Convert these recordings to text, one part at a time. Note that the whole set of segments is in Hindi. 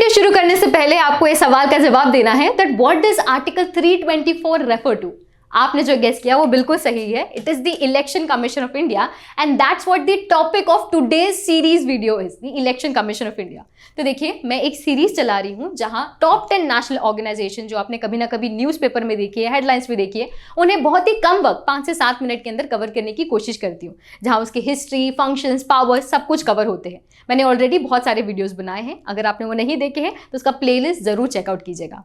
वीडियो शुरू करने से पहले आपको ये सवाल का जवाब देना है that what does article 324 refer to. आपने जो गेस किया वो बिल्कुल सही है। It is the election commission of India and that's what the topic of today's series video is, the election commission of India. तो देखिए, मैं एक सीरीज चला रही हूं जहां टॉप 10 नेशनल ऑर्गेनाइजेशन जो आपने कभी ना कभी न्यूज़पेपर में देखी है, हेडलाइंस में देखी है, उन्हें बहुत ही कम वक्त 5 से 7 मिनट के अंदर कवर करने की कोशिश करती हूँ, जहां उसकी हिस्ट्री, फंक्शंस, पावर सब कुछ कवर होते हैं। मैंने ऑलरेडी बहुत सारे वीडियोस बनाए हैं, अगर आपने वो नहीं देखे हैं तो उसका प्लेलिस्ट जरूर चेकआउट कीजिएगा।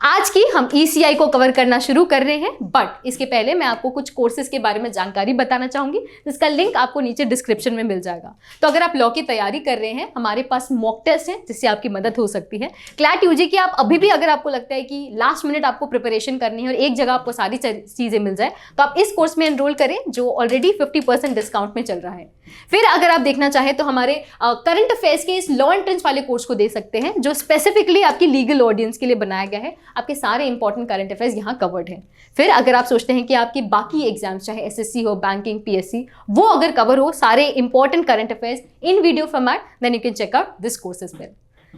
आज की हम ECI को कवर करना शुरू कर रहे हैं, बट इसके पहले मैं आपको कुछ कोर्सेज के बारे में जानकारी बताना चाहूंगी, जिसका लिंक आपको नीचे डिस्क्रिप्शन में मिल जाएगा। तो अगर आप लॉ की तैयारी कर रहे हैं, हमारे पास मॉक टेस्ट है जिससे आपकी मदद हो सकती है। क्लैट यूजी की आप अभी भी अगर आपको लगता है कि लास्ट मिनट आपको प्रिपरेशन करनी है और एक जगह आपको सारी चीजें मिल जाए, तो आप इस कोर्स में एनरोल करें जो ऑलरेडी 50% डिस्काउंट में चल रहा है। फिर अगर आप देखना चाहें तो हमारे करंट अफेयर्स के इस लॉ एंट्रेंस वाले कोर्स को दे सकते हैं, जो स्पेसिफिकली आपकी लीगल ऑडियंस के लिए बनाया गया है। आपके सारे इंपॉर्टेंट करंट अफेयर्स यहाँ कवर्ड हैं। फिर अगर आप सोचते हैं कि आपकी बाकी एग्जाम्स चाहे SSC हो, बैंकिंग, PSC, वो अगर कवर हो सारे important current affairs in video format, then you can check out this course as well.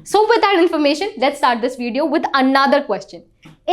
So with that information, let's start this video with another question.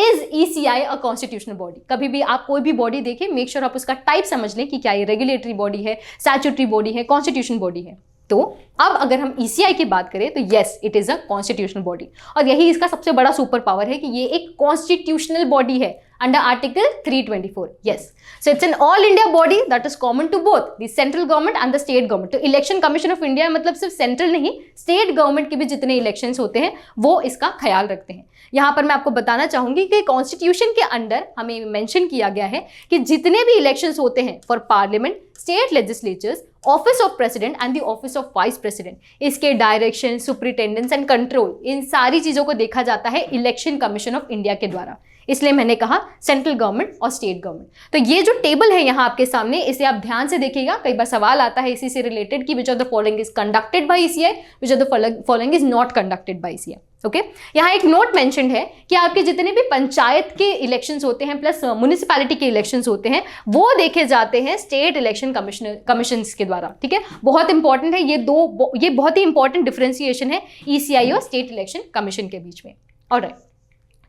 Is ECI a constitutional body? कभी भी आप कोई भी बॉडी देखें, मेक श्योर आप उसका टाइप समझ लें कि क्या ये रेगुलेटरी बॉडी है, स्टैट्यूटरी बॉडी है, कॉन्स्टिट्यूशन बॉडी है। तो अब अगर हम ECI की बात करें तो yes, it is a constitutional body, और यही इसका सबसे बड़ा सुपर पावर है कि ये एक कॉन्स्टिट्यूशनल बॉडी है under article 324। Yes, so it's an all India body that is common to both the central government and the state government. तो इलेक्शन कमीशन ऑफ इंडिया मतलब सिर्फ सेंट्रल नहीं, स्टेट गवर्नमेंट के भी जितने इलेक्शंस होते हैं वो इसका ख्याल रखते हैं। यहाँ पर मैं आपको बताना चाहूंगी कि कॉन्स्टिट्यूशन के अंदर हमें मेंशन किया गया है कि जितने भी इलेक्शंस होते हैं for parliament, state legislatures, office of president and the office of vice president, इसके डायरेक्शन, सुपरिटेंडेंस एंड कंट्रोल, इन सारी चीजों को देखा जाता है इलेक्शन कमीशन ऑफ इंडिया के द्वारा। इसलिए मैंने कहा सेंट्रल गवर्नमेंट और स्टेट गवर्नमेंट। तो ये जो टेबल है यहाँ आपके सामने, इसे आप ध्यान से देखिएगा। कई बार सवाल आता है इसी से रिलेटेड कि which of the following is conducted by ECI, which of the following is not conducted by ECI। Okay, यहाँ एक नोट मेंशन है कि आपके जितने भी पंचायत के इलेक्शंस होते हैं प्लस म्युनिसिपैलिटी के इलेक्शंस होते हैं, वो देखे जाते हैं स्टेट इलेक्शन कमीशन के द्वारा। ठीक है, बहुत इंपॉर्टेंट है ये बहुत ही इंपॉर्टेंट डिफरेंशिएशन है ECI और स्टेट इलेक्शन कमीशन के बीच में। ऑलराइट,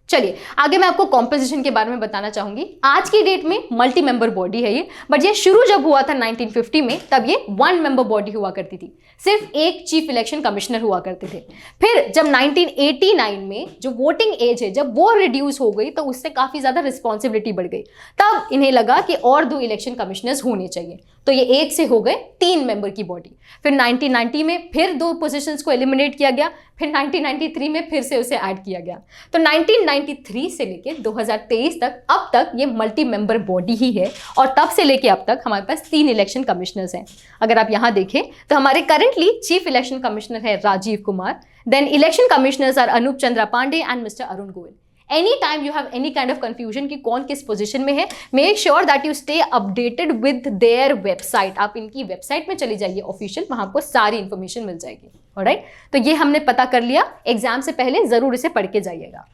चलिए आगे मैं आपको कॉम्पोजिशन के बारे में बताना चाहूंगी। आज की डेट में मल्टी मेंबर बॉडी है ये, बट ये शुरू जब हुआ था 1950 में, तब ये 1 मेंबर बॉडी हुआ करती थी, सिर्फ एक चीफ इलेक्शन कमिश्नर हुआ करते थे। फिर जब 1989 में जो वोटिंग एज है जब वो रिड्यूस हो गई, तो उससे काफी ज्यादा रिस्पॉन्सिबिलिटी बढ़ गई। तब इन्हें लगा कि और 2 इलेक्शन कमिश्नर्स होने चाहिए, तो ये 1 से हो गए 3 मेंबर की बॉडी। फिर 1990 में फिर 2 पोजीशंस को एलिमिनेट किया गया, फिर 1993 में फिर से उसे ऐड किया गया। तो 1993 से लेके 2023 तक अब तक ये मल्टी मेंबर बॉडी ही है, और तब से लेके अब तक हमारे पास 3 इलेक्शन कमिश्नर्स हैं। अगर आप यहाँ देखें तो हमारे करंटली चीफ इलेक्शन कमिश्नर है Rajiv Kumar, then election commissioners are Anup Chandra Pandey and mister Arun Goyal. Any time you have any kind of confusion कि कौन किस पोजीशन में है, make sure that you stay updated with their website. आप इनकी वेबसाइट में चली जाइए ऑफिशियल, वहां आपको सारी इंफॉर्मेशन मिल जाएगी। ऑलराइट, तो ये हमने पता कर लिया, एग्जाम से पहले जरूर इसे पढ़ के जाइएगा।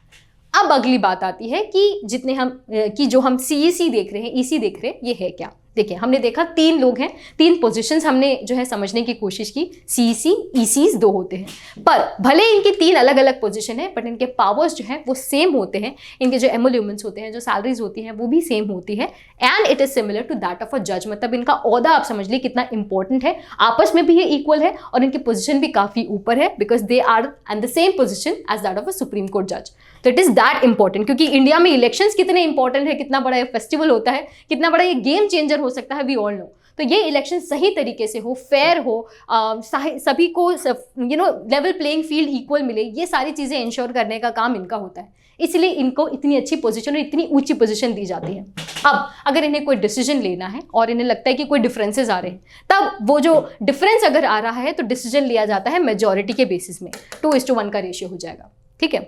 अब अगली बात आती है कि जो हम CEC देख रहे हैं, EC देख रहे हैं, ये है क्या। देखिए, हमने देखा 3 लोग हैं, 3 पोजीशंस हमने जो है समझने की कोशिश की। CEC, ECs 2 होते हैं, पर भले इनकी 3 अलग अलग पोजीशन है, बट इनके पावर्स जो है वो सेम होते हैं। इनके जो एमोल्यूमेंट्स होते हैं, जो सैलरीज होती हैं, वो भी सेम होती है, and it is similar to that of a जज। मतलब इनका ओहदा आप समझ लीजिए कितना इंपॉर्टेंट है, आपस में भी ये इक्वल है, और इनकी पोजीशन भी काफी ऊपर है, because they are an the same position as that of a supreme court जज। तो इट इज दैट इंपॉर्टेंट, क्योंकि इंडिया में इलेक्शंस कितने इंपॉर्टेंट है, कितना बड़ा ये फेस्टिवल होता है, कितना बड़ा ये गेम चेंजर हो सकता है, वी ऑल नो। तो ये इलेक्शन सही तरीके से हो, फेयर हो, सभी को लेवल प्लेइंग फील्ड इक्वल मिले, ये सारी चीजें इंश्योर करने का काम इनका होता है। इसलिए इनको इतनी अच्छी पोजीशन और इतनी ऊंची पोजीशन दी जाती है। अब अगर इन्हें कोई डिसीजन लेना है और इन्हें लगता है कि कोई डिफरेंसेस आ रहे हैं, तब वो जो डिफरेंस अगर आ रहा है तो डिसीजन लिया जाता है मेजॉरिटी के बेसिस में, 2:1 का रेशियो हो जाएगा। ठीक है,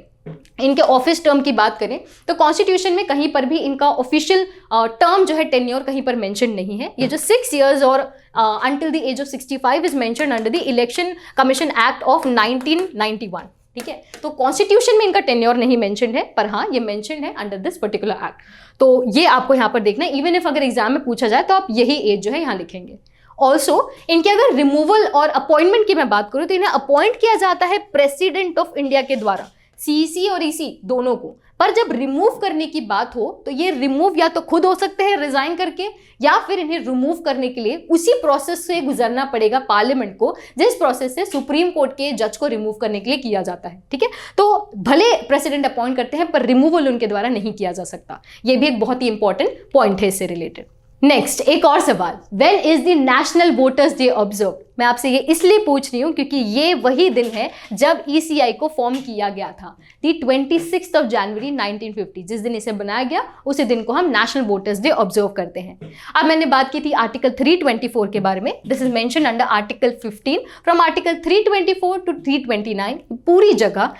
इनके ऑफिस टर्म की बात करें तो कॉन्स्टिट्यूशन में कहीं पर भी इनका ऑफिशियल टर्म जो है टेन्योर कहीं पर मेंशन नहीं है। ये जो 6 years और until the age of 65 is mention under the election commission act of 1991। ठीक है, तो कॉन्स्टिट्यूशन में इनका टेन्योर नहीं मेंशन है, पर हाँ ये मेंशन है अंडर दिस पर्टिकुलर एक्ट। तो ये आपको यहाँ पर देखना है, इवन इफ अगर एग्जाम में पूछा जाए तो आप यही एज जो है यहाँ लिखेंगे। ऑल्सो इनके अगर रिमूवल और अपॉइंटमेंट की मैं बात करूं तो इन्हें अपॉइंट किया जाता है प्रेसिडेंट ऑफ इंडिया के द्वारा, सीईसी और ईसी दोनों को। पर जब रिमूव करने की बात हो तो ये रिमूव या तो खुद हो सकते हैं रिजाइन करके, या फिर इन्हें रिमूव करने के लिए उसी प्रोसेस से गुजरना पड़ेगा पार्लियामेंट को जिस प्रोसेस से सुप्रीम कोर्ट के जज को रिमूव करने के लिए किया जाता है। ठीक है, तो भले प्रेसिडेंट अपॉइंट करते हैं पर रिमूवल उनके द्वारा नहीं किया जा सकता। ये भी एक बहुत ही इंपॉर्टेंट पॉइंट है इससे रिलेटेड। नेक्स्ट एक और सवाल, when is the national voters day observe? मैं आपसे ये इसलिए पूछ रही हूं क्योंकि ये वही दिन है जब ECI को फॉर्म किया गया था, दी 26 ऑफ जनवरी 1950। जिस दिन इसे बनाया गया उसी दिन को हम नेशनल वोटर्स डे ऑब्जर्व करते हैं। अब मैंने बात की थी आर्टिकल 324 के बारे में। This is mention under article 15। From article 324 to 329 पूरी जगह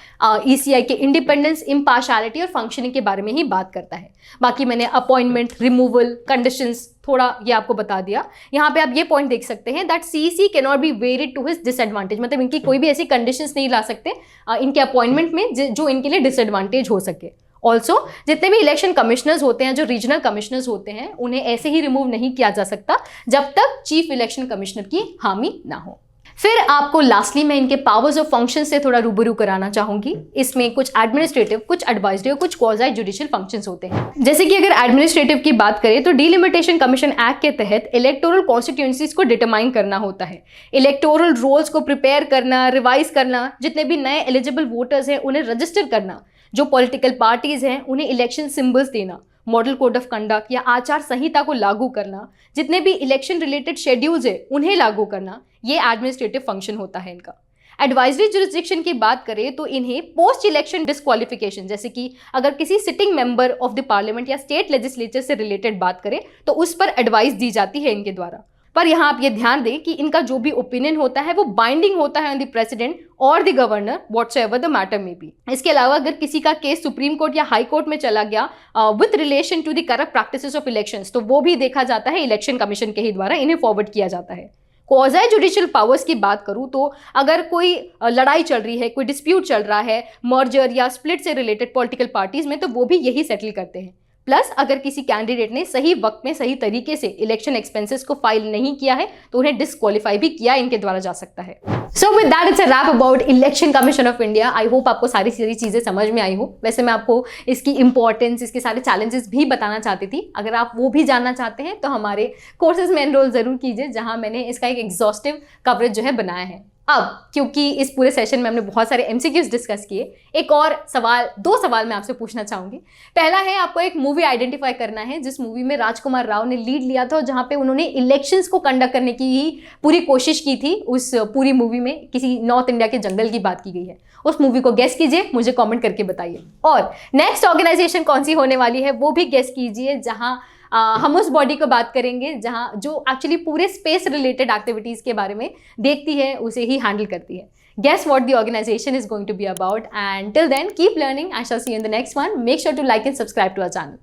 ECI के इंडिपेंडेंस, इम्पार्शियलिटी और फंक्शनिंग के बारे में ही बात करता है। बाकी मैंने अपॉइंटमेंट, रिमूवल, कंडीशंस थोड़ा ये आपको बता दिया। यहाँ पे आप ये पॉइंट देख सकते हैं that CEC can not be varied to his disadvantage, मतलब इनकी कोई भी ऐसी कंडीशंस नहीं ला सकते इनके अपॉइंटमेंट में जो इनके लिए डिसएडवांटेज हो सके। ऑल्सो जितने भी इलेक्शन कमिश्नर्स होते हैं, जो रीजनल कमिश्नर्स होते हैं, उन्हें ऐसे ही रिमूव नहीं किया जा सकता जब तक चीफ इलेक्शन कमिश्नर की हामी ना हो। फिर आपको लास्टली मैं इनके पावर्स और फंक्शन से थोड़ा रूबरू कराना चाहूंगी। इसमें कुछ एडमिनिस्ट्रेटिव, कुछ एडवाइजरी और कुछ क्वाज़ी जुडिशियल फंक्शंस होते हैं। जैसे कि अगर एडमिनिस्ट्रेटिव की बात करें तो डिलिमिटेशन कमीशन एक्ट के तहत इलेक्टोरल कॉन्स्टिट्यूएंसीज को डिटरमाइन करना होता है, इलेक्टोरल रोल्स को प्रिपेयर करना, रिवाइज करना, जितने भी नए एलिजिबल वोटर्स हैं उन्हें रजिस्टर करना, जो पॉलिटिकल पार्टीज हैं उन्हें इलेक्शन सिंबल्स देना, मॉडल कोड ऑफ कंडक्ट या आचार संहिता को लागू करना, जितने भी इलेक्शन रिलेटेड शेड्यूल्स है उन्हें लागू करना, ये एडमिनिस्ट्रेटिव फंक्शन होता है इनका। एडवाइजरी जुरिस्डिक्शन की बात करें तो इन्हें पोस्ट इलेक्शन डिस्क्वालिफिकेशन, जैसे कि अगर किसी sitting member of the parliament या स्टेट लेजिस्लेचर से रिलेटेड बात करें तो उस पर एडवाइस दी जाती है इनके द्वारा। पर यहाँ आप ये ध्यान दें कि इनका जो भी ओपिनियन होता है वो बाइंडिंग होता है ऑन द प्रेसिडेंट और the governor whatsoever the matter में बी। इसके अलावा अगर किसी का केस सुप्रीम कोर्ट या हाई कोर्ट में चला गया with relation to the corrupt practices of elections, तो वो भी देखा जाता है इलेक्शन कमीशन के ही द्वारा, इन्हें फॉरवर्ड किया जाता है। क्वाज़ी जुडिशियल पावर्स की बात करूं तो अगर कोई लड़ाई चल रही है, कोई डिस्प्यूट चल रहा है मर्जर या स्प्लिट से रिलेटेड पॉलिटिकल पार्टीज में, तो वो भी यही सेटल करते हैं। प्लस अगर किसी कैंडिडेट ने सही वक्त में सही तरीके से इलेक्शन एक्सपेंसेस को फाइल नहीं किया है तो उन्हें डिस्क्वालीफाई भी किया इनके द्वारा जा सकता है। So with that it's a wrap about election commission of India. I hope आपको सारी चीजें समझ में आई हो। वैसे मैं आपको इसकी इंपॉर्टेंस, इसके सारे चैलेंजेस भी बताना चाहती थी। अगर आप वो भी जानना चाहते हैं तो हमारे कोर्सेज में एनरोल जरूर कीजिए, जहां मैंने इसका एक एग्जॉस्टिव कवरेज जो है बनाया है। अब क्योंकि इस पूरे सेशन में हमने बहुत सारे MCQs डिस्कस किए, एक और सवाल, 2 सवाल मैं आपसे पूछना चाहूंगी। पहला है, आपको एक मूवी आइडेंटिफाई करना है जिस मूवी में राजकुमार राव ने लीड लिया था, जहां पे उन्होंने इलेक्शंस को कंडक्ट करने की ही पूरी कोशिश की थी। उस पूरी मूवी में किसी नॉर्थ इंडिया के जंगल की बात की गई है। उस मूवी को गेस कीजिए, मुझे कॉमेंट करके बताइए। और नेक्स्ट ऑर्गेनाइजेशन कौन सी होने वाली है वो भी गेस कीजिए, जहां हम उस बॉडी को बात करेंगे जहां जो एक्चुअली पूरे स्पेस रिलेटेड एक्टिविटीज के बारे में देखती है, उसे ही हैंडल करती है। Guess what the organization is going to be about, and till then keep learning. I shall see you in the next one. Make sure to like and subscribe to our channel.